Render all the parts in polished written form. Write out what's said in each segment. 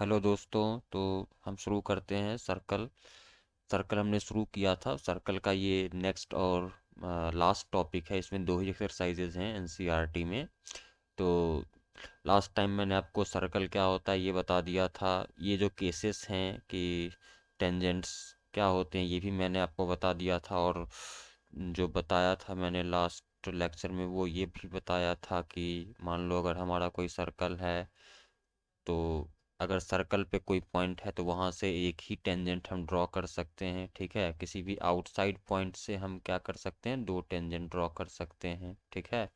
Hello दोस्तों। तो हम शुरू करते हैं। सर्कल सर्कल हमने शुरू किया था। सर्कल का ये नेक्स्ट और लास्ट टॉपिक है। इसमें दो ही एक्सरसाइजेज हैं एनसीईआरटी में। तो लास्ट टाइम मैंने आपको सर्कल क्या होता है ये बता दिया था। ये जो केसेस हैं कि टेंजेंट्स क्या होते हैं ये भी मैंने आपको बता दिया था। और जो बताया था मैंने लास्ट लेक्चर में वो ये भी बताया था कि मान लो अगर हमारा कोई सर्कल है, तो अगर सर्कल पे कोई पॉइंट है तो वहाँ से एक ही टेंजेंट हम ड्रॉ कर सकते हैं। ठीक है, किसी भी आउटसाइड पॉइंट से हम क्या कर सकते हैं, दो टेंजेंट ड्रॉ कर सकते हैं। ठीक है,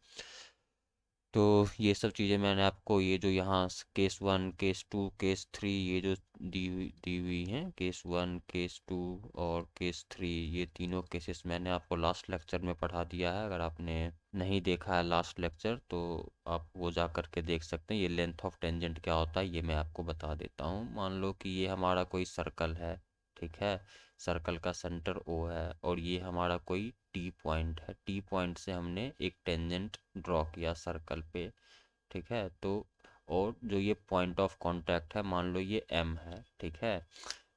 तो ये सब चीज़ें मैंने आपको, ये जो यहाँ case one, case two, case three, ये जो दी हुई हैं, केस वन, केस टू और केस थ्री, ये तीनों केसेस मैंने आपको लास्ट लेक्चर में पढ़ा दिया है। अगर आपने नहीं देखा है लास्ट लेक्चर तो आप वो जा कर के देख सकते हैं। ये लेंथ ऑफ टेंजेंट क्या होता है ये मैं आपको बता देता हूँ। मान लो कि ये हमारा कोई सर्कल है। ठीक है, सर्कल का सेंटर ओ है और ये हमारा कोई टी पॉइंट है। टी पॉइंट से हमने एक टेंजेंट ड्रॉ किया सर्कल पे। ठीक है, तो और जो ये पॉइंट ऑफ कांटेक्ट है, मान लो ये एम है। ठीक है,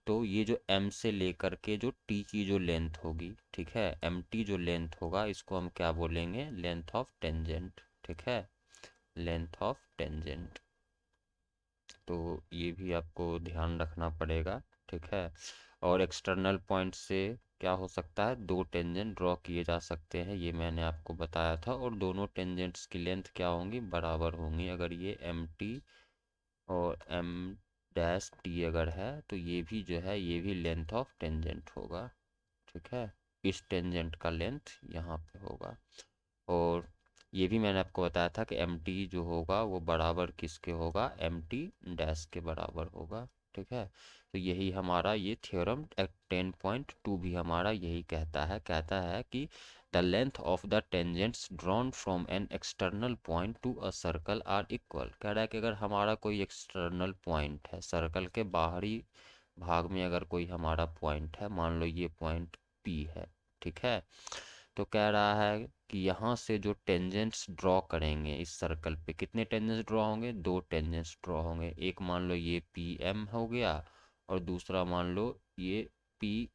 तो ये जो एम से लेकर के जो टी की जो लेंथ होगी, ठीक है, एम टी जो लेंथ होगा, इसको हम क्या बोलेंगे, लेंथ ऑफ टेंजेंट। ठीक है, लेंथ ऑफ टेंजेंट। तो ये भी आपको ध्यान रखना पड़ेगा। ठीक है, और एक्सटर्नल पॉइंट से क्या हो सकता है, दो टेंजेंट ड्रॉ किए जा सकते हैं, ये मैंने आपको बताया था। और दोनों टेंजेंट्स की लेंथ क्या होंगी, बराबर होंगी। अगर ये एम टी और एम डैश टी अगर है तो ये भी जो है ये भी लेंथ ऑफ टेंजेंट होगा। ठीक है, इस टेंजेंट का लेंथ यहाँ पे होगा। और ये भी मैंने आपको बताया था कि एम टी जो होगा वो बराबर किसके होगा, एम टी डैश के बराबर होगा। ठीक है, तो यही हमारा ये थ्योरम 10.2 भी हमारा यही कहता है कि the length of the tangents drawn from an external point to a circle are equal. कह रहा है कि अगर हमारा कोई एक्सटर्नल पॉइंट है, सर्कल के बाहरी भाग में अगर कोई हमारा पॉइंट है, मान लो ये पॉइंट पी है। ठीक है, तो कह रहा है कि यहाँ से जो टेंजेंट्स ड्रॉ करेंगे इस सर्कल पे, कितने टेंजेंट्स ड्रॉ होंगे, दो टेंजेंट्स ड्रॉ होंगे। एक मान लो ये पी एम हो गया और दूसरा मान लो ये पी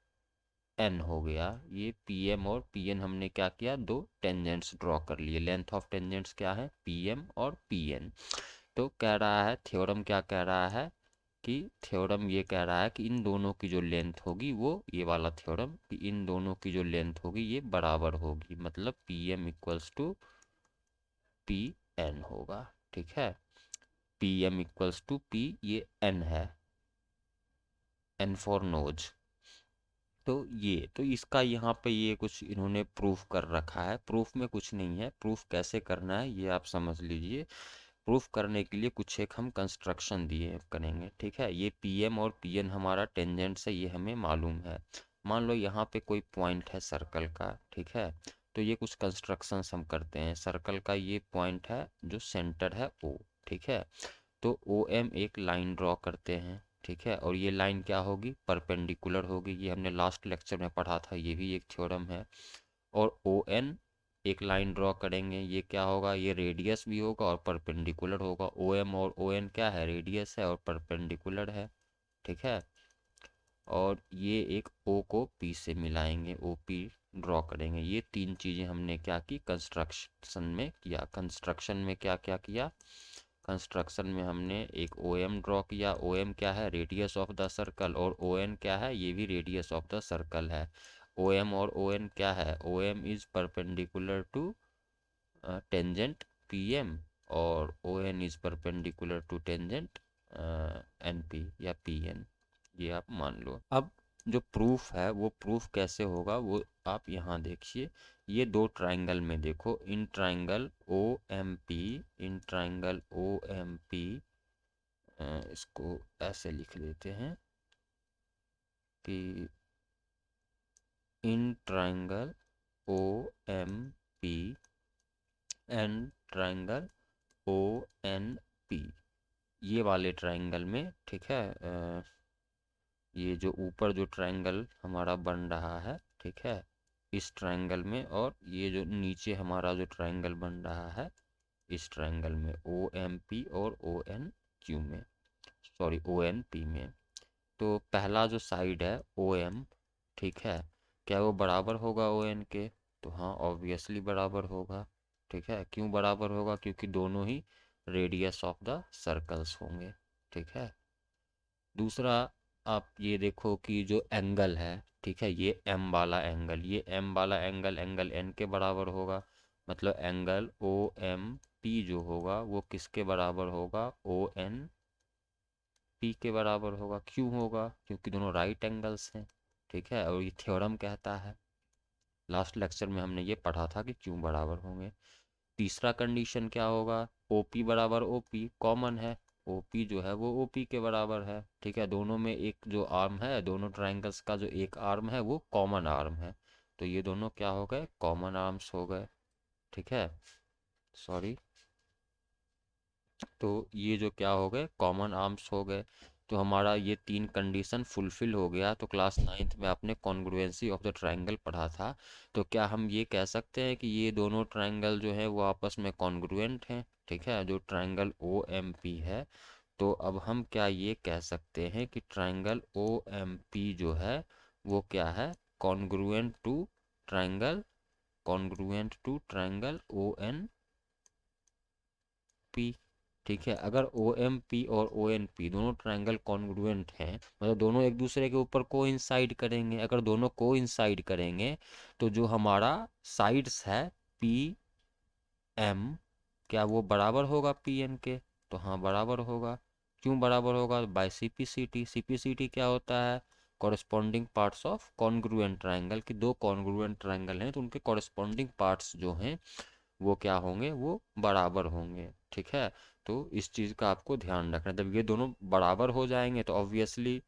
एन हो गया। ये पी एम और पी एन हमने क्या किया, दो टेंजेंट्स ड्रॉ कर लिए। लेंथ ऑफ टेंजेंट्स क्या है, पी एम और पी एन। तो कह रहा है थ्योरम क्या कह रहा है कि थ्योरम ये कह रहा है कि इन दोनों की जो लेंथ होगी, वो ये वाला थ्योरम कि इन दोनों की जो लेंथ होगी ये बराबर होगी, मतलब P M equals to P N होगा। ठीक है, P M equals to P, ये एन है, एन फॉर नोज। तो ये तो इसका यहाँ पे ये कुछ इन्होंने प्रूफ कर रखा है। प्रूफ में कुछ नहीं है, प्रूफ कैसे करना है ये आप समझ लीजिए। प्रूफ करने के लिए कुछ एक हम कंस्ट्रक्शन दिए करेंगे। ठीक है, ये पी एम और पी एन हमारा टेंजेंट्स है, ये हमें मालूम है। मान लो यहाँ पे कोई पॉइंट है सर्कल का। ठीक है, तो ये कुछ कंस्ट्रक्शंस हम करते हैं। सर्कल का ये पॉइंट है जो सेंटर है ओ। ठीक है, तो ओ एम एक लाइन ड्रॉ करते हैं। ठीक है, और ये लाइन क्या होगी, परपेंडिकुलर होगी। ये हमने लास्ट लेक्चर में पढ़ा था, ये भी एक थ्योरम है। और ओ एन एक लाइन ड्रॉ करेंगे, ये क्या होगा, ये रेडियस भी होगा और परपेंडिकुलर होगा। ओ एम और ओ एन क्या है, रेडियस है और परपेंडिकुलर है। ठीक है, और ये एक ओ को पी से मिलाएंगे, ओ पी ड्रॉ करेंगे। ये तीन चीज़ें हमने क्या की, कंस्ट्रक्शन में किया। कंस्ट्रक्शन में क्या क्या किया, कंस्ट्रक्शन में हमने एक ओ एम ड्रॉ किया। ओ एम क्या है, रेडियस ऑफ द सर्कल, और ओ एन क्या है, ये भी रेडियस ऑफ द सर्कल है। ओ एम और ओ एन क्या है, O M is perpendicular to tangent P M और O N is perpendicular to tangent N P या पी एन, ये आप मान लो। अब जो प्रूफ है वो प्रूफ कैसे होगा वो आप यहाँ देखिए। ये दो ट्राइंगल में देखो, in triangle O M P, in triangle O M P, इसको ऐसे लिख लेते हैं कि in triangle O M P and triangle O N P, ये वाले ट्राइंगल में। ठीक है, ये जो ऊपर जो ट्रायंगल हमारा बन रहा है, ठीक है, इस ट्रायंगल में, और ये जो नीचे हमारा जो ट्रायंगल बन रहा है इस ट्रायंगल में, ओ एम पी और ओ एन क्यू में। सॉरी ओ एन पी में। तो पहला जो साइड है ओ एम, ठीक है, क्या वो बराबर होगा ओ एन के? तो हाँ ऑब्वियसली बराबर होगा। ठीक है, क्यों बराबर होगा? क्योंकि दोनों ही रेडियस ऑफ द सर्कल्स होंगे। ठीक है, दूसरा आप ये देखो कि जो एंगल है, ठीक है, ये एम वाला एंगल, ये एम वाला एंगल एंगल एन के बराबर होगा। मतलब एंगल ओ एम पी जो होगा वो किसके बराबर होगा? ओ एन पी के बराबर होगा। क्यों होगा? क्योंकि दोनों राइट एंगल्स हैं। ठीक है, और ये थ्योरम कहता है, लास्ट लेक्चर में हमने ये पढ़ा था कि क्यों बराबर होंगे। तीसरा कंडीशन क्या होगा? ओ पी बराबर ओ पी कॉमन है, ओ पी जो है वो ओ पी के बराबर है। ठीक है, दोनों में एक जो आर्म है, दोनों ट्राइंगल्स का जो एक आर्म है वो कॉमन आर्म है। तो ये दोनों क्या हो गए? कॉमन आर्म्स हो गए। ठीक है, सॉरी, तो ये जो क्या हो गए? कॉमन आर्म्स हो गए। तो हमारा ये तीन कंडीशन फुलफिल हो गया। तो क्लास नाइन्थ में आपने कॉन्ग्रुएंसी ऑफ द ट्रायंगल पढ़ा था। तो क्या हम ये कह सकते हैं कि ये दोनों ट्रायंगल जो है वो आपस में कॉन्ग्रुएंट हैं? ठीक है, जो ट्रायंगल ओ एम पी है, तो अब हम क्या ये कह सकते हैं कि ट्रायंगल ओ एम पी जो है वो क्या है? Congruent to triangle, congruent to triangle O N P. ठीक है, अगर ओ एम पी और ओ एन पी दोनों ट्रायंगल कॉन्ग्रुएंट हैं, मतलब दोनों एक दूसरे के ऊपर कोइंसाइड करेंगे। अगर दोनों कोइंसाइड करेंगे तो जो हमारा साइड्स है पी एम, क्या वो बराबर होगा पी एन के? तो हाँ बराबर होगा। क्यों बराबर होगा? By C P C T. C P C T क्या होता है? Corresponding parts of congruent triangle. की दो कॉन्ग्रुएंट ट्रायंगल हैं तो उनके कॉरेस्पॉन्डिंग पार्ट्स जो हैं वो क्या होंगे? वो बराबर होंगे। ठीक है, तो इस चीज़ का आपको ध्यान रखना। जब ये दोनों बराबर हो जाएंगे तो ऑब्वियसली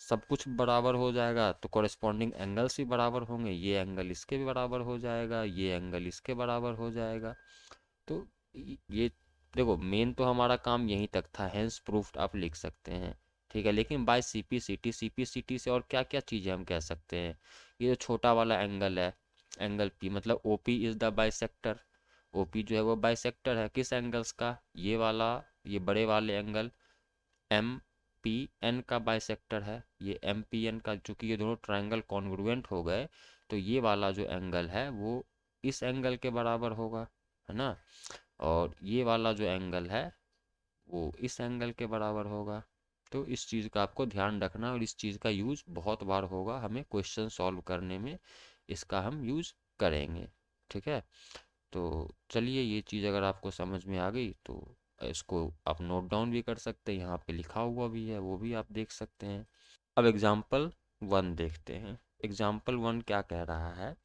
सब कुछ बराबर हो जाएगा, तो कॉरेस्पॉन्डिंग एंगल्स भी बराबर होंगे। ये एंगल इसके भी बराबर हो जाएगा, ये एंगल इसके बराबर हो जाएगा। तो ये देखो, मेन तो हमारा काम यहीं तक था, हेंस प्रूफ्ड आप लिख सकते हैं। ठीक है, लेकिन बाय सीपीसीटी, सीपीसीटी से और क्या क्या चीज़ें हम कह सकते हैं? ये जो छोटा वाला एंगल है, एंगल पी, मतलब OP is the bisector. OP जो है वो बाइसेक्टर है किस एंगल्स का? ये वाला, ये बड़े वाले एंगल एम पी एन का बाइसेक्टर है। ये एम पी एन का, चूंकि ये दोनों ट्रायंगल कॉन्ग्रुएंट हो गए तो ये वाला जो एंगल है वो इस एंगल के बराबर होगा, है ना? और ये वाला जो एंगल है वो इस एंगल के बराबर होगा। तो इस चीज़ का आपको ध्यान रखना, और इस चीज़ का यूज़ बहुत बार होगा, हमें क्वेश्चन सॉल्व करने में इसका हम यूज़ करेंगे। ठीक है, तो चलिए, ये चीज़ अगर आपको समझ में आ गई तो इसको आप नोट डाउन भी कर सकते हैं, यहाँ पे लिखा हुआ भी है, वो भी आप देख सकते हैं। अब एग्जाम्पल वन देखते हैं। एग्जाम्पल वन क्या कह रहा है?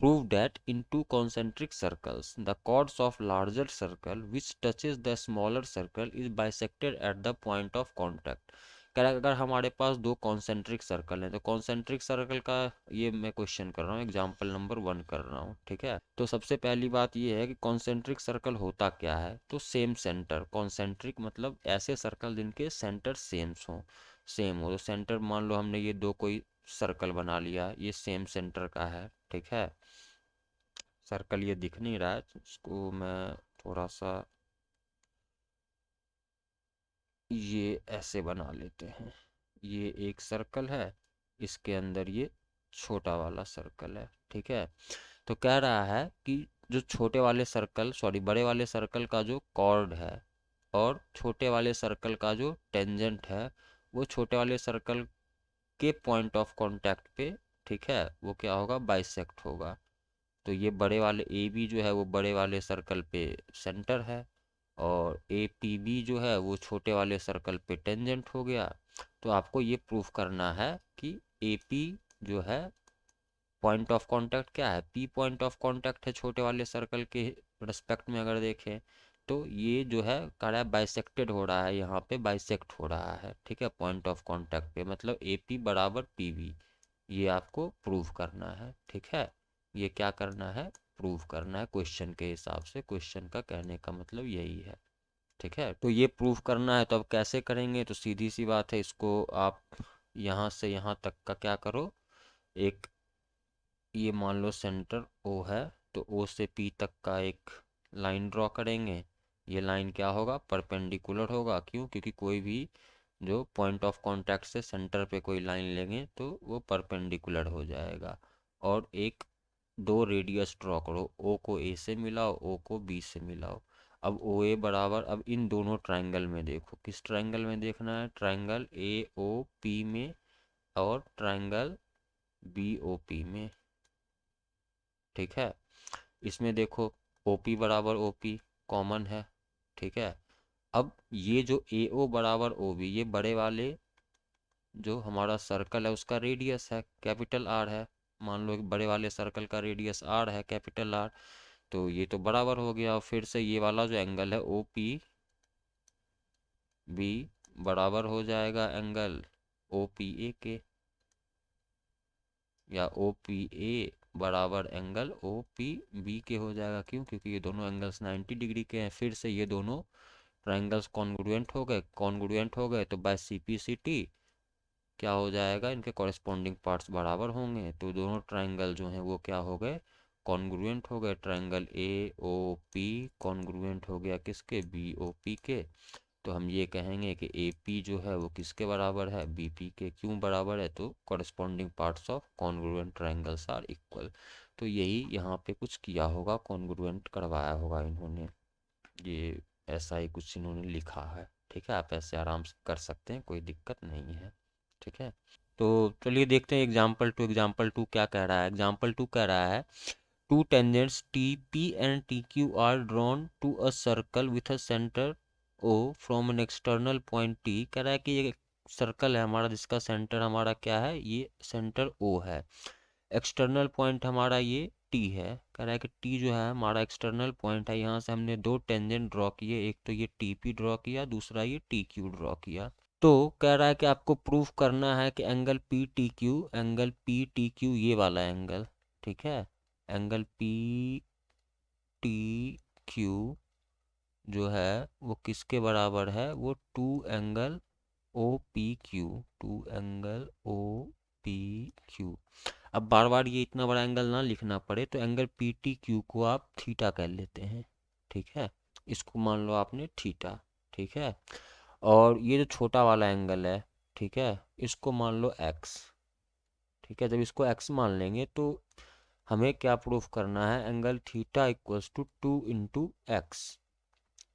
Prove that in two concentric circles, the chords of larger circle which touches the smaller circle is bisected at the point of contact। कह रहा है अगर हमारे पास दो कॉन्सेंट्रिक सर्कल हैं, तो कॉन्सेंट्रिक सर्कल का ये मैं क्वेश्चन कर रहा हूँ, एग्जाम्पल नंबर वन कर रहा हूँ। ठीक है, तो सबसे पहली बात ये है कि कॉन्सेंट्रिक सर्कल होता क्या है? तो सेम सेंटर। कॉन्सेंट्रिक मतलब ऐसे सर्कल जिनके सेंटर सेम हो। तो सेंटर मान लो हमने ये दो कोई सर्कल बना लिया, ये सेम सेंटर का है। ठीक है, सर्कल ये दिख नहीं रहा है तो इसको मैं थोड़ा सा ये ऐसे बना लेते हैं। ये एक सर्कल है, इसके अंदर ये छोटा वाला सर्कल है। ठीक है, तो कह रहा है कि जो छोटे वाले सर्कल, सॉरी बड़े वाले सर्कल का जो कॉर्ड है और छोटे वाले सर्कल का जो टेंजेंट है, वो छोटे वाले सर्कल के पॉइंट ऑफ कांटेक्ट पे, ठीक है, वो क्या होगा? बाइसेक्ट होगा। तो ये बड़े वाले ए बी जो है वो बड़े वाले सर्कल पे सेंटर है, और ए पी बी जो है वो छोटे वाले सर्कल पे टेंजेंट हो गया। तो आपको ये प्रूफ करना है कि ए पी जो है पॉइंट ऑफ कांटेक्ट क्या है? पी पॉइंट ऑफ कांटेक्ट है छोटे वाले सर्कल के रिस्पेक्ट में अगर देखें तो ये जो है कह रहा है बाइसेक्टेड हो रहा है, यहाँ पे बाइसेक्ट हो रहा है। ठीक है, पॉइंट ऑफ कांटेक्ट पे, मतलब ए पी बराबर पी बी, ये आपको प्रूव करना है। ठीक है, ये क्या करना है? प्रूव करना है क्वेश्चन के हिसाब से। क्वेश्चन का कहने का मतलब यही है। ठीक है, तो ये प्रूव करना है, तो अब कैसे करेंगे? तो सीधी सी बात है, इसको आप यहाँ से यहाँ तक का क्या करो, एक ये मान लो सेंटर ओ है, तो ओ से पी तक का एक लाइन ड्रॉ करेंगे। ये लाइन क्या होगा? परपेंडिकुलर होगा। क्यों? क्योंकि कोई भी जो पॉइंट ऑफ कांटेक्ट से सेंटर पे कोई लाइन लेंगे तो वो परपेंडिकुलर हो जाएगा। और एक दो रेडियस ड्रॉ करो, ओ को ए से मिलाओ, ओ को बी से मिलाओ। अब ओ ए बराबर, अब इन दोनों ट्रायंगल में देखो, किस ट्रायंगल में देखना है, ट्रायंगल ए ओ पी में और ट्रायंगल बी ओ पी में। ठीक है, इसमें देखो ओ पी बराबर ओ पी कॉमन है। ठीक है, अब ये जो ए ओ बराबर ओ बी, ये बड़े वाले जो हमारा सर्कल है उसका रेडियस है, कैपिटल आर है। मान लो एक बड़े वाले सर्कल का रेडियस आर है, कैपिटल आर। तो ये तो बराबर हो गया। और फिर से ये वाला जो एंगल है ओ पी बी बराबर हो जाएगा एंगल ओ पी ए के, या ओ पी ए बराबर एंगल ओ पी बी के हो जाएगा। क्यों? क्योंकि ये दोनों एंगल्स 90 डिग्री के हैं। फिर से ये दोनों ट्रायंगल्स कॉन्ग्रुएंट हो गए, कॉन्ग्रुएंट हो गए तो बाय सीपीसीटी क्या हो जाएगा, इनके कॉरेस्पॉन्डिंग पार्ट्स बराबर होंगे। तो दोनों ट्रायंगल जो हैं वो क्या हो गए, कॉन्ग्रुएंट हो गए। Triangle A O P congruent हो गया किसके, बी ओ पी के। तो हम ये कहेंगे कि ए पी जो है वो किसके बराबर है, बी पी के। क्यों बराबर है, तो corresponding parts of congruent triangles are equal. तो यही यहाँ पे कुछ किया होगा, कॉन्ग्रुएंट करवाया होगा इन्होंने, ये ऐसा ही कुछ इन्होंने लिखा है। ठीक है, आप ऐसे आराम से कर सकते हैं, कोई दिक्कत नहीं है। ठीक है, तो चलिए देखते हैं एग्जाम्पल टू। एग्जाम्पल टू क्या कह रहा है, एग्जाम्पल टू कह रहा है two tangents T P and T Q are drawn to a circle with a centre O from an external point T. कह रहा है कि ये सर्कल है हमारा जिसका सेंटर हमारा क्या है, ये सेंटर ओ है। एक्सटर्नल पॉइंट हमारा ये टी है। कह रहा है कि टी जो है हमारा एक्सटर्नल पॉइंट है। यहाँ से हमने दो टेंजेंट ड्रॉ किए, एक तो ये टी पी ड्रॉ किया, दूसरा ये टी क्यू ड्रॉ किया। तो कह रहा है कि आपको प्रूफ करना है कि angle P T Q, angle P T Q ये वाला एंगल, ठीक है, एंगल पी टी क्यू जो है वो किसके बराबर है, वो two angle O P Q, two angle O P Q. अब बार बार ये इतना बड़ा एंगल ना लिखना पड़े तो एंगल पी टी क्यू को आप थीटा कह लेते हैं। ठीक है, इसको मान लो आपने थीटा। ठीक है, और ये जो छोटा वाला एंगल है, ठीक है, इसको मान लो एक्स। ठीक है, जब इसको एक्स मान लेंगे तो हमें क्या प्रूफ करना है, angle theta equals to two into X.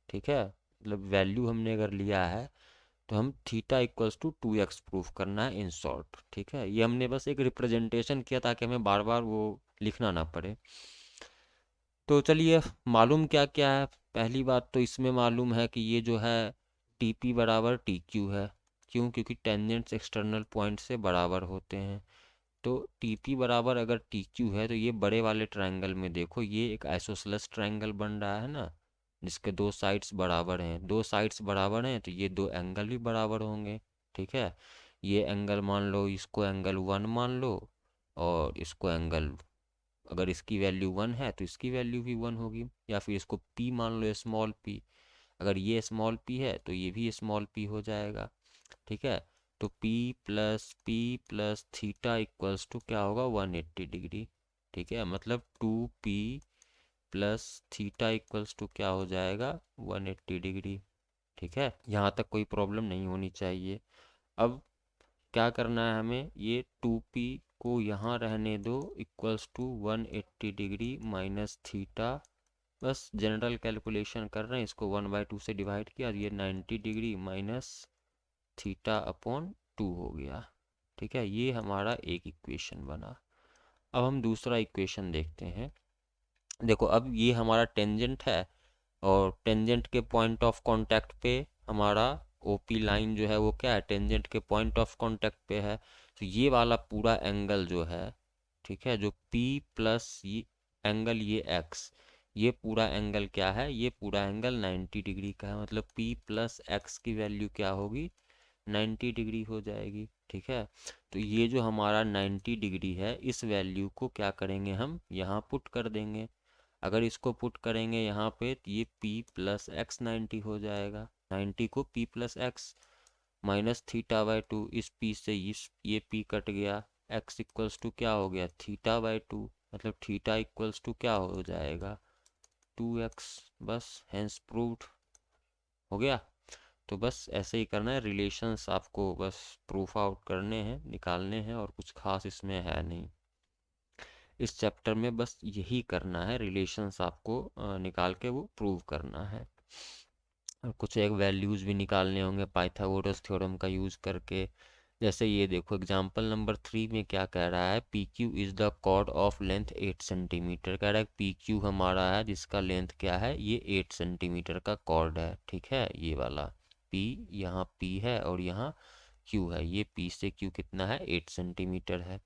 ठीक है, मतलब वैल्यू हमने अगर लिया है तो हम theta equals to two X proof करना है इन शॉर्ट। ठीक है, ये हमने बस एक रिप्रेजेंटेशन किया ताकि हमें बार बार वो लिखना ना पड़े। तो चलिए मालूम क्या क्या है। पहली बात तो इसमें मालूम है कि ये जो है टी पी बराबर टी क्यू है। क्यों? क्योंकि टेंजेंट्स एक्सटर्नल पॉइंट से बराबर होते हैं। तो टी पी बराबर अगर टी क्यू है तो ये बड़े वाले ट्रायंगल में देखो, ये एक आइसोसेलेस ट्रायंगल बन रहा है ना, जिसके दो साइड्स बराबर हैं। दो साइड्स बराबर हैं तो ये दो एंगल भी बराबर होंगे। ठीक है, ये एंगल मान लो, इसको एंगल वन मान लो, और इसको एंगल, अगर इसकी वैल्यू वन है तो इसकी वैल्यू भी वन होगी। या फिर इसको पी मान लो, स्मॉल पी, अगर ये स्मॉल पी है तो ये भी स्मॉल पी हो जाएगा। ठीक है, तो P plus theta equals to क्या होगा, 180 डिग्री। ठीक है, मतलब two P plus theta equals to क्या हो जाएगा, 180 डिग्री। ठीक है, यहाँ तक कोई प्रॉब्लम नहीं होनी चाहिए। अब क्या करना है हमें, ये टू पी को यहाँ रहने दो, equals to 180 degree minus theta. बस जनरल कैलकुलेशन कर रहे हैं, इसको 1/2 से डिवाइड किया, ये 90 degree minus theta upon two हो गया। ठीक है, ये हमारा एक इक्वेशन बना। अब हम दूसरा इक्वेशन देखते हैं। देखो अब ये हमारा टेंजेंट है, और टेंजेंट के पॉइंट ऑफ कांटेक्ट पे हमारा ओपी लाइन जो है वो क्या है, टेंजेंट के पॉइंट ऑफ कांटेक्ट पे है। तो ये वाला पूरा एंगल जो है, ठीक है, जो P प्लस ये एंगल, ये x, ये पूरा एंगल क्या है, ये पूरा एंगल 90 डिग्री का है। मतलब P प्लस एक्स की वैल्यू क्या होगी, 90 डिग्री हो जाएगी। ठीक है, तो ये जो हमारा 90 डिग्री है इस वैल्यू को क्या करेंगे, हम यहाँ पुट कर देंगे। अगर इसको पुट करेंगे यहाँ पे तो ये P प्लस एक्स 90 हो जाएगा। 90 को P प्लस एक्स माइनस थीटा/2, इस P से इस ये P कट गया, x इक्वल्स टू क्या हो गया, थीटा/2। मतलब थीटा इक्वल्स टू क्या हो जाएगा, 2x। बस हैंस प्रूव्ड हो गया। तो बस ऐसे ही करना है, रिलेशंस आपको बस प्रूफ आउट करने हैं, निकालने हैं, और कुछ खास इसमें है नहीं। इस चैप्टर में बस यही करना है, रिलेशंस आपको निकाल के वो प्रूव करना है। और कुछ एक वैल्यूज़ भी निकालने होंगे पाइथागोरस थ्योरम का यूज़ करके। जैसे ये देखो एग्जांपल नंबर 3 में क्या कह रहा है, P Q is the chord of length 8 centimetre. कह रहा है पी क्यू हमारा है जिसका लेंथ क्या है, ये 8 सेंटीमीटर का कॉर्ड है। ठीक है, ये वाला पी, यहाँ पी है और यहाँ क्यू है। ये पी से क्यू कितना है, 8 सेंटीमीटर है।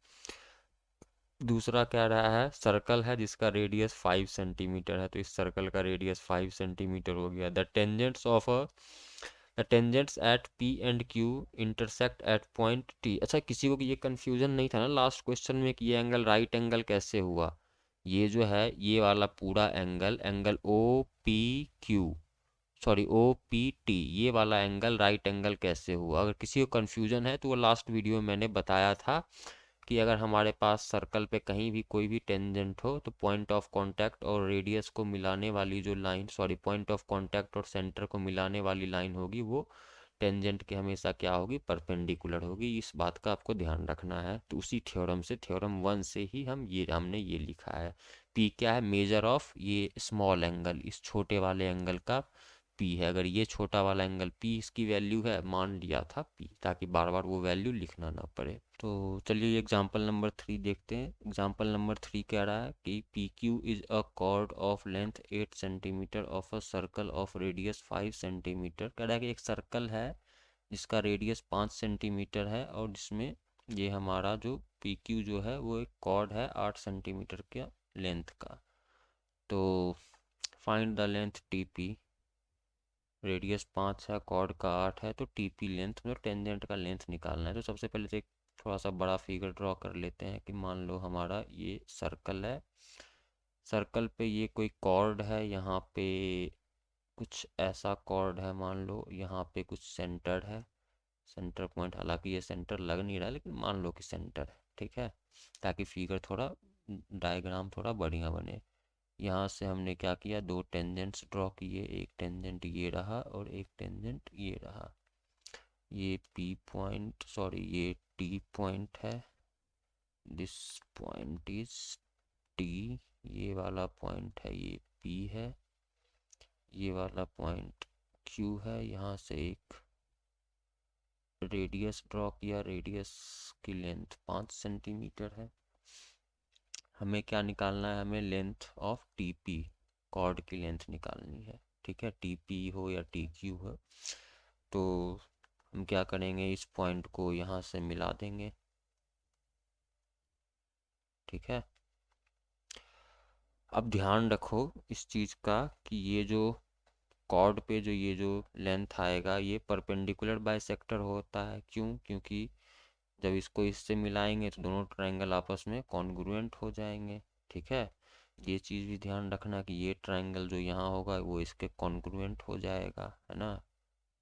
दूसरा कह रहा है सर्कल है जिसका रेडियस 5 सेंटीमीटर है, तो इस सर्कल का रेडियस 5 सेंटीमीटर हो गया। The tangents at P and Q intersect at point T. अच्छा, किसी को ये कंफ्यूजन नहीं था ना लास्ट क्वेश्चन में कि ये एंगल राइट एंगल कैसे हुआ। ये जो है ये वाला पूरा angle, angle O P Q, sorry O P T, ये वाला एंगल राइट एंगल कैसे हुआ। अगर किसी को कन्फ्यूजन है तो वो लास्ट वीडियो में मैंने बताया था कि अगर हमारे पास सर्कल पे कहीं भी कोई भी टेंजेंट हो तो पॉइंट ऑफ कांटेक्ट और रेडियस को मिलाने वाली जो line, sorry point of contact और सेंटर को मिलाने वाली लाइन होगी वो टेंजेंट के हमेशा क्या होगी, परपेंडिकुलर होगी। इस बात का आपको ध्यान रखना है। तो उसी थ्योरम से, थ्योरम 1 से ही हमने ये लिखा है। पी क्या है, मेजर ऑफ ये स्मॉल एंगल, इस छोटे वाले एंगल का पी है। अगर ये छोटा वाला एंगल पी इसकी वैल्यू है, मान लिया था पी, ताकि बार बार वो वैल्यू लिखना ना पड़े। तो चलिए एग्जाम्पल नंबर 3 देखते हैं। एग्जाम्पल नंबर 3 कह रहा है कि P Q is a cord of length 8 centimetre of a circle of radius 5 centimetre. कह रहा है कि एक सर्कल है जिसका रेडियस 5 सेंटीमीटर है और जिसमें ये हमारा जो पी क्यू जो है वो एक कॉर्ड है 8 सेंटीमीटर का लेंथ का। तो find the length T P, radius 5 है, कॉर्ड का 8 है, तो टी पी लेंथ मतलब टेंजेंट का लेंथ निकालना है। तो सबसे पहले तो एक थोड़ा सा बड़ा फिगर ड्रॉ कर लेते हैं कि मान लो हमारा ये सर्कल है, सर्कल पे ये कोई कॉर्ड है, यहाँ पे कुछ ऐसा कॉर्ड है, मान लो यहाँ पे कुछ सेंटर है, सेंटर पॉइंट, हालांकि ये सेंटर लग नहीं रहा लेकिन मान लो कि सेंटर है। ठीक है, ताकि फिगर थोड़ा, डायग्राम थोड़ा बढ़िया बने। यहाँ से हमने क्या किया, दो टेंजेंट्स ड्रॉ किए, एक टेंजेंट ये रहा और एक टेंजेंट ये रहा। ये पी पॉइंट, सॉरी ये टी पॉइंट है, दिस पॉइंट इज टी, ये वाला पॉइंट है ये पी है, ये वाला पॉइंट क्यू है। यहाँ से एक रेडियस ड्रॉ किया, रेडियस की लेंथ 5 सेंटीमीटर है। हमें क्या निकालना है, हमें length of T P, chord की लेंथ निकालनी है। ठीक है, टी पी हो या टी क्यू हो। तो हम क्या करेंगे, इस पॉइंट को यहाँ से मिला देंगे। ठीक है, अब ध्यान रखो इस चीज़ का कि ये जो कॉर्ड पे जो ये जो लेंथ आएगा ये परपेंडिकुलर बाइसेक्टर होता है। क्यों, क्योंकि जब इसको इससे मिलाएंगे तो दोनों ट्रायंगल आपस में कॉन्ग्रुएंट हो जाएंगे। ठीक है, ये चीज़ भी ध्यान रखना कि ये ट्रायंगल जो यहाँ होगा वो इसके कॉन्ग्रुएंट हो जाएगा, है ना।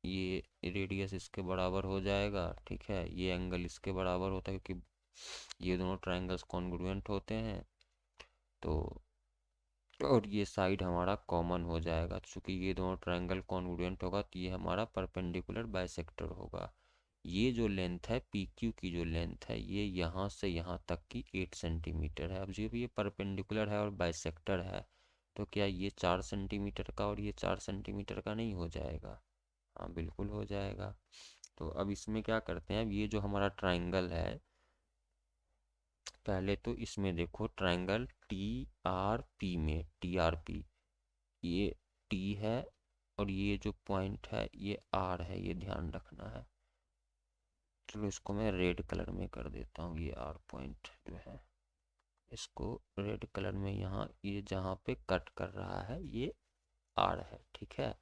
ये रेडियस इसके बराबर हो जाएगा। ठीक है, ये एंगल इसके बराबर होता है क्योंकि ये दोनों ट्रायंगल्स कॉन्ग्रुएंट होते हैं। तो और ये साइड हमारा कॉमन हो जाएगा, चूँकि ये दोनों ट्रायंगल कॉन्ग्रुएंट होगा तो ये हमारा परपेंडिकुलर बाइसेक्टर होगा। ये जो लेंथ है पी क्यू की, जो लेंथ है ये यहाँ से यहाँ तक की 8 सेंटीमीटर है। अब जब ये परपेंडिकुलर है और बाइसेक्टर है तो क्या ये 4 सेंटीमीटर का और ये 4 सेंटीमीटर का नहीं हो जाएगा। हाँ बिल्कुल हो जाएगा। तो अब इसमें क्या करते हैं, अब ये जो हमारा ट्राइंगल है, पहले तो इसमें देखो ट्राइंगल टी आर पी में, टी आर पी, ये टी है और ये जो पॉइंट है ये आर है, ये ध्यान रखना है। चलो इसको मैं रेड कलर में कर देता हूँ, ये आर पॉइंट जो है इसको रेड कलर में, यहाँ ये जहाँ पे कट कर रहा है ये आर है। ठीक है,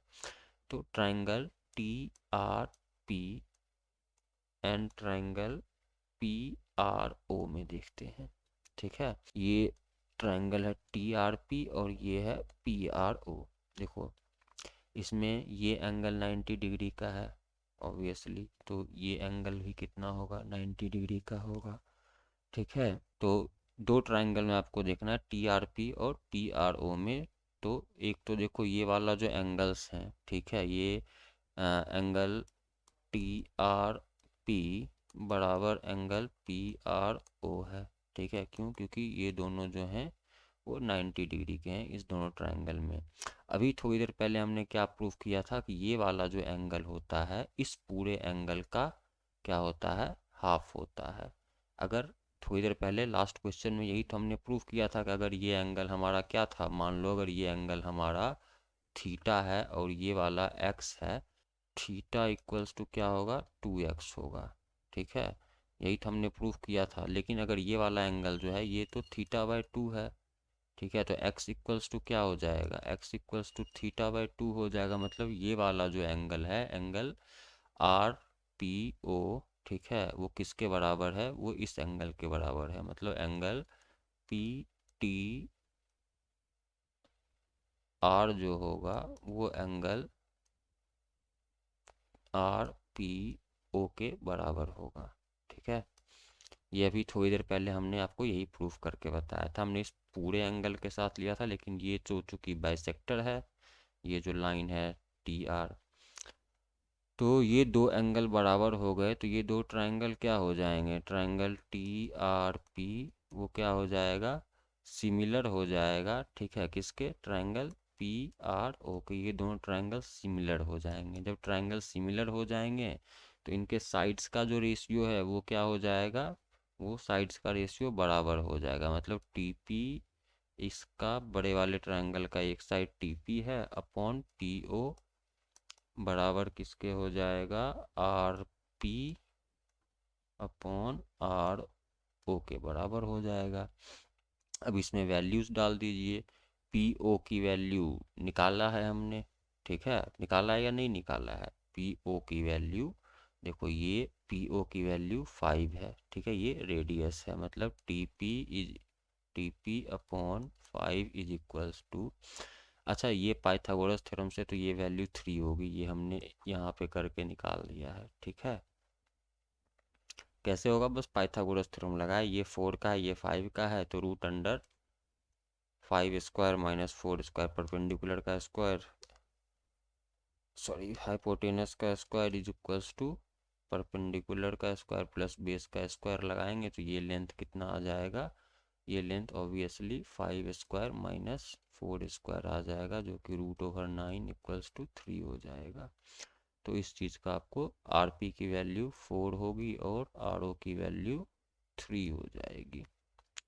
तो triangle T R P and triangle P R O में देखते हैं। ठीक है, ये ट्राइंगल है टी आर पी और ये है पी आर ओ। देखो इसमें ये एंगल 90 डिग्री का है ऑब्वियसली, तो ये एंगल भी कितना होगा, 90 डिग्री का होगा। ठीक है, तो दो ट्राइंगल में आपको देखना है टी आर पी और पी आर ओ में। तो एक तो देखो ये वाला जो एंगल्स हैं, ठीक है, ये एंगल टी आर पी बराबर एंगल पी आर ओ है। ठीक है, क्यों? क्योंकि ये दोनों जो हैं वो 90 डिग्री के हैं इस दोनों ट्रायंगल में। अभी थोड़ी देर पहले हमने क्या प्रूफ किया था कि ये वाला जो एंगल होता है इस पूरे एंगल का क्या होता है, हाफ होता है। अगर थोड़ी देर पहले लास्ट क्वेश्चन में यही तो हमने प्रूफ किया था कि अगर ये एंगल हमारा क्या था, मान लो अगर ये एंगल हमारा थीटा है और ये वाला एक्स है, थीटा इक्वल्स टू क्या होगा, 2x होगा। ठीक है, यही तो हमने प्रूफ किया था। लेकिन अगर ये वाला एंगल जो है ये तो थीटा बाय 2 है। ठीक है, तो x इक्वल्स टू क्या हो जाएगा, x equals to theta by 2 हो जाएगा। मतलब ये वाला जो एंगल है, एंगल आर पी ओ, ठीक है, वो किसके बराबर है, वो इस एंगल के बराबर है। मतलब एंगल पी टी आर जो होगा वो एंगल आर पी ओ के बराबर होगा। ठीक है, ये अभी थोड़ी देर पहले हमने आपको यही प्रूफ करके बताया था। हमने इस पूरे एंगल के साथ लिया था, लेकिन ये जो चूंकि बाइसेक्टर है, ये जो लाइन है टी आर, तो ये दो एंगल बराबर हो गए तो ये दो ट्रायंगल क्या हो जाएंगे, ट्रायंगल टी आर पी वो क्या हो जाएगा, सिमिलर हो जाएगा। ठीक है, किसके, ट्रायंगल पी आर ओ के। ये दोनों ट्रायंगल सिमिलर हो जाएंगे। जब ट्रायंगल सिमिलर हो जाएंगे तो इनके साइड्स का जो रेशियो है वो क्या हो जाएगा, वो साइड्स का रेशियो बराबर हो जाएगा। मतलब टी पी, इसका बड़े वाले ट्रायंगल का एक साइड टी पी है अपॉन टी ओ बराबर किसके हो जाएगा, R P upon R O के बराबर हो जाएगा। अब इसमें वैल्यूज डाल दीजिए। पी ओ की वैल्यू निकाला है हमने, ठीक है, निकाला है या नहीं निकाला है, पी ओ की वैल्यू देखो, ये पी ओ की वैल्यू 5 है। ठीक है, ये रेडियस है। मतलब T P upon 5 is equals to, अच्छा ये पाइथागोरस थ्योरम से तो ये वैल्यू 3 होगी, ये हमने यहाँ पे करके निकाल लिया है। ठीक है, कैसे होगा, बस पाइथागोरस थ्योरम लगाए, ये 4 का है ये 5 का है, तो root under 5 square minus 4 square, perpendicular का स्क्वायर, सॉरी हाइपोटेनस का square is equals to perpendicular का स्क्वायर प्लस बेस का स्क्वायर लगाएंगे तो ये लेंथ कितना आ जाएगा, ये length obviously 5 square minus 4 square आ जाएगा, जो कि रूट ओवर 9 इक्वल्स टू 3 हो जाएगा। तो इस चीज़ का आपको आर पी की वैल्यू 4 होगी और आर ओ की वैल्यू 3 हो जाएगी।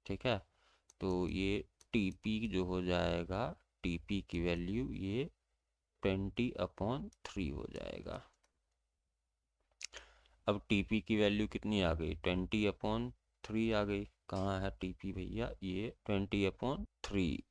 ठीक है, तो ये टी पी जो हो जाएगा, टी पी की वैल्यू ये 20/3 हो जाएगा। अब टीपी की वैल्यू कितनी आ गई, 20/3 आ गई। कहाँ है टीपी भैया, ये 20/3।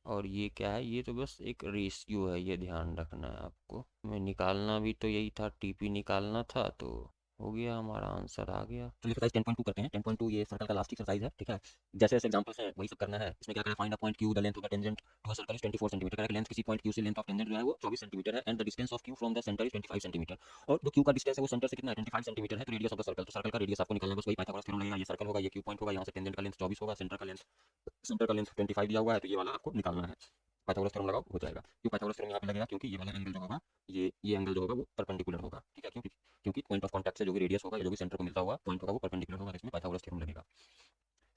और ये क्या है, ये तो बस एक रेशियो है, ये ध्यान रखना है आपको। मैं निकालना भी तो यही था, टीपी निकालना था, तो हो गया, हमारा आंसर आ गया। तो एक्सरसाइज 10.2 करते हैं। 10.2 ये सर्कल का लास्ट एक्सरसाइज है। ठीक है, जैसे जैसे एग्जांपल्स हैं वही सब करना है। इसमें क्या करना है, find a point Q, the length of the tangent to a circle is 24 centimetre. Correct, length किसी पॉइंट क्यू से लेंथ ऑफ टेंजेंट जो है वो 24 सेंटीमीटर है, and the distance of Q from the centre is 25 centimetre. और जो Q का distance है वो सेंटर से कितना है, 25 सेंटीमीटर है। तो रेडियस ऑफ द सर्कल, तो सर्कल का रेडियस आपको निकालना है, बस वही पाइथागोरस थ्योरम लगेगा। ये सर्कल होगा, ये क्यू पॉइंट होगा, यहाँ से टेंजेंट का लेंथ 24 होगा, सेंटर का लेंथ 25 दिया हुआ है, तो ये वाला आपको निकालना है। पाइथागोरस थ्योरम लगाओ, हो जाएगा। क्यों पाइथागोरस थ्योरम यहाँ पे लगेगा, क्योंकि ये वाला एंगल जो होगा, ये एंगल जो होगा वो परपेंडिकुलर होगा। ठीक है, क्योंकि क्योंकि पॉइंट ऑफ कांटेक्ट से जो भी रेडियस होगा या जो भी सेंटर को मिलता हुआ पॉइंट होगा वो परपेंडिकुलर होगा, तो इसमें पाइथागोरस थ्योरम लगेगा।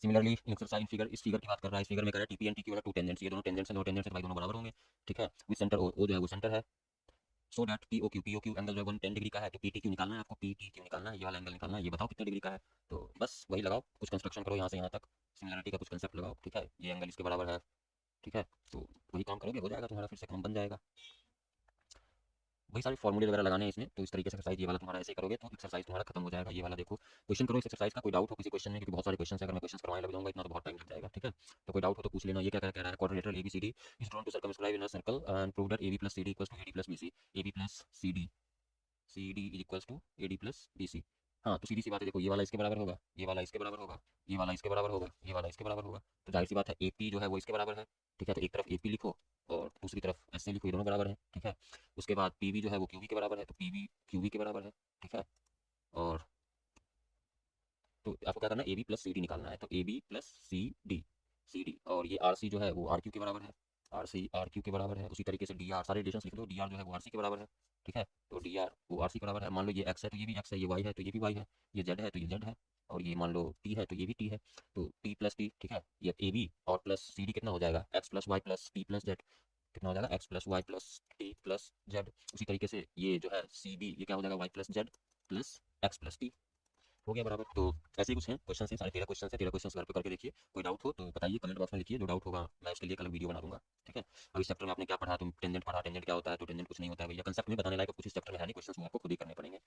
सिमिलरली एक्सरसाइज फिगर, इस फिगर की बात कर रहा है, इस फिगर में कह रहा है टीपी एंड टीक्यू वाला टू टेंजेंट्स, ये दोनों टेंजेंट्स हैं, दो टेंजेंट्स भाई दोनों बराबर होंगे। ठीक है, विद सेंटर ओ जो है वो सेंटर है। So that P O Q angle जो है 110 डिग्री का है, तो पी टी क्यू निकालना है आपको, पी टी क्यू निकालना है, ये वाला एंगल निकालना है। ये बताओ कितने डिग्री का है, तो बस वही लगाओ, कुछ कंस्ट्रक्शन करो यहाँ से यहाँ तक, सिमिलरिटी का कुछ कंसेप्ट लगाओ। ठीक है, ये एंगल इसके बराबर है। ठीक है, तो वही काम करोगे, हो जाएगा तुम्हारा, फिर से काम बन जाएगा। वही सारे फॉर्मूले वगैरह लगाने हैं इसमें, तो इस तरीके से एक्सरसाइज ये वाला तुम्हारा ऐसे ही करोगे तो एक्सरसाइज तुम्हारा खत्म हो जाएगा। ये वाला देखो, क्वेश्चन करो इस एक्सरसाइज का, कोई डाउट हो किसी क्वेश्चन में, क्योंकि बहुत सारे क्वेश्चन है, अगर मैं क्वेश्चन करवाने लग जाऊंगा इतना तो बहुत टाइम लग जाएगा। ठीक है, तो कोई डाउट हो तो पूछ लेना। ये क्या कह रहा है, quadrilateral ABCD is drawn to circumscribe in a circle and prove that AB + CD = AD + BC, AB + CD is equals to AD + BC। हाँ, तो सीधी सी बात है, देखो ये वाला इसके बराबर होगा, ये वाला इसके बराबर होगा, ये वाला इसके बराबर होगा, ये वाला इसके बराबर होगा, तो जाहिर सी बात है AP जो है वो इसके बराबर है। ठीक है, तो एक तरफ AP लिखो और दूसरी तरफ ऐसे लिखो, ये दोनों बराबर है। ठीक है, उसके बाद PB जो है वो QV के बराबर है, तो PB QV के बराबर है। ठीक है, और तो आपको क्या करना है, AB + CD निकालना है, तो AB + CD, CD, और ये RC जो है वो RQ के बराबर है। आर सी आर क्यू के बराबर है। उसी तरीके से डी आर, सारे रिलेशन लिख दो, डी आर जो है वो आर सी के बराबर है, ठीक है। तो डी आर वो आर सी के बराबर है। मान लो ये एक्स है तो ये भी एक्स है, ये वाई है तो ये भी वाई है, ये जेड है तो ये जेड है, और ये मान लो टी है तो ये भी टी है। तो टी प्लस टी, ठीक है, ये ए बी और प्लस सी डी कितना हो जाएगा, X plus Y plus T plus Z, कितना हो जाएगा, X plus Y plus T plus Z. उसी तरीके से ये जो है सी बी, ये क्या हो जाएगा, Y plus Z plus X plus T, हो गया बराबर। तो ऐसे ही कुछ हैं क्वेश्चन है, सारे 13 क्वेश्चन है, 13 क्वेश्चन घर पे करके देखिए। कोई डाउट हो तो बताइए, कमेंट बॉक्स में लिखिए, जो डाउट होगा मैं उसके लिए अलग वीडियो बना दूंगा, ठीक है। अब इस चैप्टर में आपने क्या पढ़ा, तुम टेंजेंट पढ़ा, टेंजेंट क्या होता है, तो टेंजेंट कुछ नहीं होता है भैया, कंसेप्ट में बताने लायक कुछ इस चैप्टर में है नहीं, क्वेश्चन आपको खुद ही करने पड़ेंगे।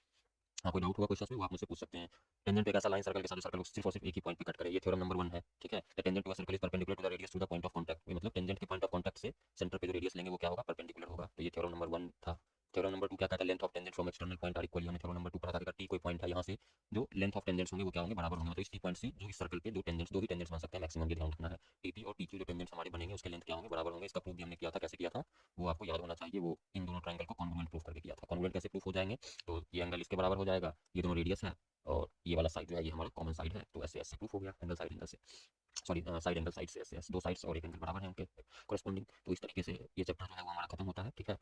हाँ, कोई डाउट हुआ क्वेश्चन में वो आप मुझसे पूछ सकते हैं। टेंजेंट एक ऐसा लाइन सर्कल के साथ सर्कल सिर्फ और सिर्फ एक ही पॉइंट पे कट करे, ये थ्योरम नंबर 1 है, ठीक है। The tangent to a circle is perpendicular to the radius to the point of contact, मतलब टेंजेंट के पॉइंट ऑफ कांटेक्ट से सेंटर पे जो रेडियस लेंगे वो क्या होगा, परपेंडिकुलर होगा। तो ये थ्योरम नंबर 1 था। थ्योरम नंबर 2 क्या कहता है, length of tangent from external point are equal, हमने थ्योरम नंबर 2 पढ़ा था, टी कोई पॉइंट है यहाँ से, जो लेंथ ऑफ टेंजेंट्स होंगे वो क्या होंगे, बराबर होंगे। मतलब इस टी पॉइंट से जो इस सर्कल के दो टेंजेंट्स, दो ही टेंजेंट्स बन सकते हैं मैक्सिमम, ये ध्यान रखना है। टी पी और टी क्यू जो टेंजेंट्स हमारे बनेंगे उसके लेंथ क्या होंगे, बराबर होंगे। इसका प्रूफ भी हमने किया था, कैसे किया था वो आपको याद होना चाहिए। वो इन दोनों ट्रायंगल को कॉन्ग्रुएंट प्रूफ करके किया था। कॉन्ग्रुएंट कैसे प्रूफ हो जाएंगे, तो ये एंगल इसके बराबर हो जाएगा, ये दोनों रेडियस है, और ये वाला साइड जो है ये हमारा कॉमन साइड है, तो ऐसे ऐसे प्रूफ हो गया एंगल साइड एंगल से, सॉरी साइड एंगल साइड से, ऐसे ऐसे दो साइड्स और एक एंगल बराबर है उनके कॉरेस्पॉन्डिंग। तो इस तरीके से ये चैप्टर जो है वो हमारा खत्म होता है, ठीक है।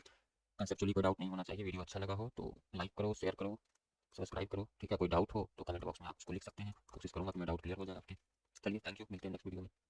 कंसेप्चुअली कोई डाउट नहीं होना चाहिए। वीडियो अच्छा लगा हो तो लाइक करो, शेयर करो, सब्सक्राइब करो, ठीक है। कोई डाउट हो तो कमेंट बॉक्स में आप उसको लिख सकते हैं, कोशिश करूंगा कि मैं डाउट क्लियर हो जाए आपके। चलिए, थैंक यू, मिलते हैं नेक्स्ट वीडियो में।